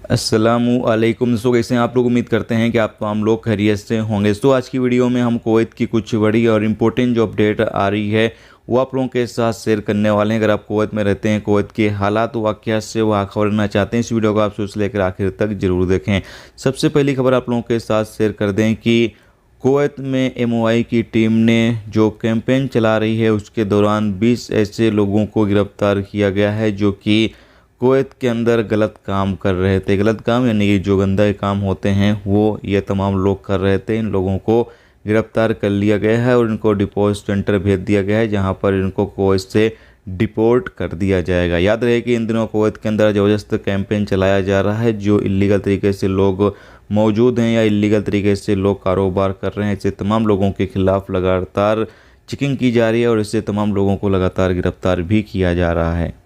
अस्सलामुअलैकुम दोस्तों, कैसे हैं आप लोग। उम्मीद करते हैं कि आप तमाम लोग खैरियत से होंगे। तो आज की वीडियो में हम कुवैत की कुछ बड़ी और इम्पोर्टेंट जो अपडेट आ रही है वो आप लोगों के साथ शेयर करने वाले हैं। अगर आप कुवैत में रहते हैं, कुवैत के हालात वाक़यात से वहाँ खबर लेना चाहते हैं, इस वीडियो को आप शुरू से लेकर आखिर तक जरूर देखें। सबसे पहली खबर आप लोगों के साथ शेयर कर दें कि कुवैत में MOI की टीम ने जो कैंपेन चला रही है उसके दौरान 20 ऐसे लोगों को गिरफ्तार किया गया है जो कि कुवैत के अंदर गलत काम कर रहे थे। गलत काम यानी कि जो गंदा काम होते हैं वो ये तमाम लोग कर रहे थे। इन लोगों को गिरफ्तार कर लिया गया है और इनको डिपोट सेंटर भेज दिया गया है, जहां पर इनको कुवैत से डिपोर्ट कर दिया जाएगा। याद रहे कि इन दिनों कुवैत के अंदर ज़बरदस्त कैंपेन चलाया जा रहा है। जो इलीगल तरीके से लोग मौजूद हैं या इलीगल तरीके से लोग कारोबार कर रहे हैं, ऐसे तमाम लोगों के खिलाफ लगातार चेकिंग की जा रही है और इससे तमाम लोगों को लगातार गिरफ्तार भी किया जा रहा है।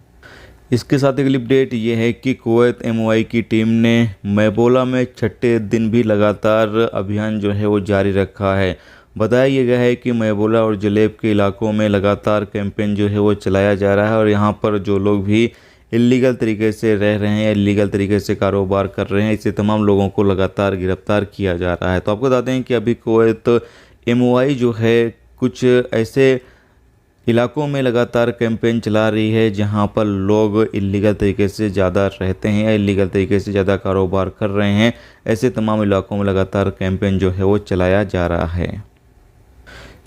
इसके साथ एक अपडेट ये है कि कुवैत MOI की टीम ने मैबोला में छठे दिन भी लगातार अभियान जो है वो जारी रखा है। बताया गया है कि मैबोला और जलेब के इलाकों में लगातार कैंपेन जो है वो चलाया जा रहा है और यहाँ पर जो लोग भी इलीगल तरीके से रह रहे हैं या इलीगल तरीके से कारोबार कर रहे हैं, इससे तमाम लोगों को लगातार गिरफ्तार किया जा रहा है। तो आपको बताते हैं कि अभी कुवैत MOI जो है कुछ ऐसे इलाकों में लगातार कैंपेन चला रही है जहां पर लोग इलीगल तरीके से ज़्यादा रहते हैं या इलीगल तरीके से ज़्यादा कारोबार कर रहे हैं। ऐसे तमाम इलाकों में लगातार कैंपेन जो है वो चलाया जा रहा है।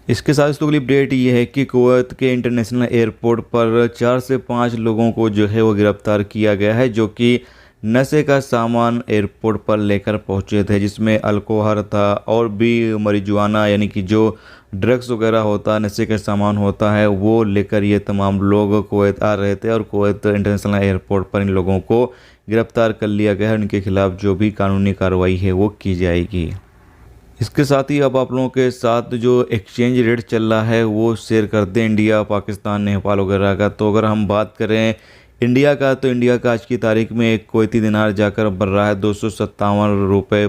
इसके साथ अगली अपडेट ये है कि कुवैत के इंटरनेशनल एयरपोर्ट पर 4 से 5 लोगों को जो है वो गिरफ्तार किया गया है, जो कि नशे का सामान एयरपोर्ट पर लेकर पहुंचे थे, जिसमें अल्कोहल था और भी marijuana यानी कि जो ड्रग्स वगैरह होता है, नशे का सामान होता है, वो लेकर ये तमाम लोग कुवैत आ रहे थे और कुवैत इंटरनेशनल एयरपोर्ट पर इन लोगों को गिरफ्तार कर लिया गया है। उनके खिलाफ जो भी कानूनी कार्रवाई है वो की जाएगी। इसके साथ ही अब आप लोगों के साथ जो एक्सचेंज रेट चल रहा है वो शेयर कर दें, इंडिया, पाकिस्तान, नेपाल वगैरह का। तो अगर हम बात करें इंडिया का, तो इंडिया का आज की तारीख में एक कुवैती दिनार जाकर बन रहा है 257 रुपये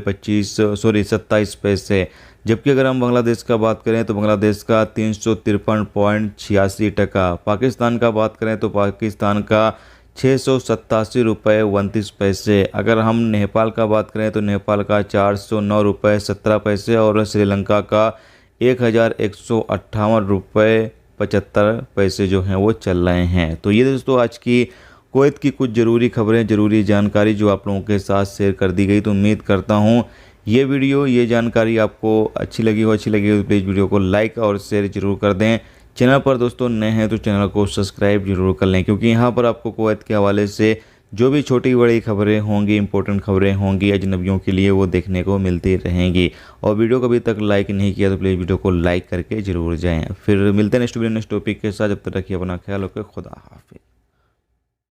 27 पैसे। जबकि अगर हम बांग्लादेश का बात करें तो बांग्लादेश का 353.86 टका। पाकिस्तान का बात करें तो पाकिस्तान का 687 रुपये 29 पैसे। अगर हम नेपाल का बात करें तो नेपाल का 409 रुपये 17 पैसे और श्रीलंका का 1158 रुपये 75 पैसे जो हैं वो चल रहे हैं। तो ये दोस्तों आज की कुवैत की कुछ ज़रूरी खबरें, ज़रूरी जानकारी जो आप लोगों के साथ शेयर कर दी गई। तो उम्मीद करता हूँ ये वीडियो, ये जानकारी आपको अच्छी लगी हो तो प्लीज़ वीडियो को लाइक और शेयर जरूर कर दें। चैनल पर दोस्तों नए हैं तो चैनल को सब्सक्राइब जरूर कर लें, क्योंकि यहाँ पर आपको कुवैत के हवाले से जो भी छोटी बड़ी खबरें होंगी, इंपॉर्टेंट खबरें होंगी अजनबियों के लिए, वो देखने को मिलती रहेंगी। और वीडियो को अभी तक लाइक नहीं किया तो प्लीज़ वीडियो को लाइक करके ज़रूर जाएँ। फिर मिलते हैं नेक्स्ट वीडियो नेक्स्ट टॉपिक के साथ। जब तक रखिए अपना ख्याल, रखिए। खुदा हाफिज़।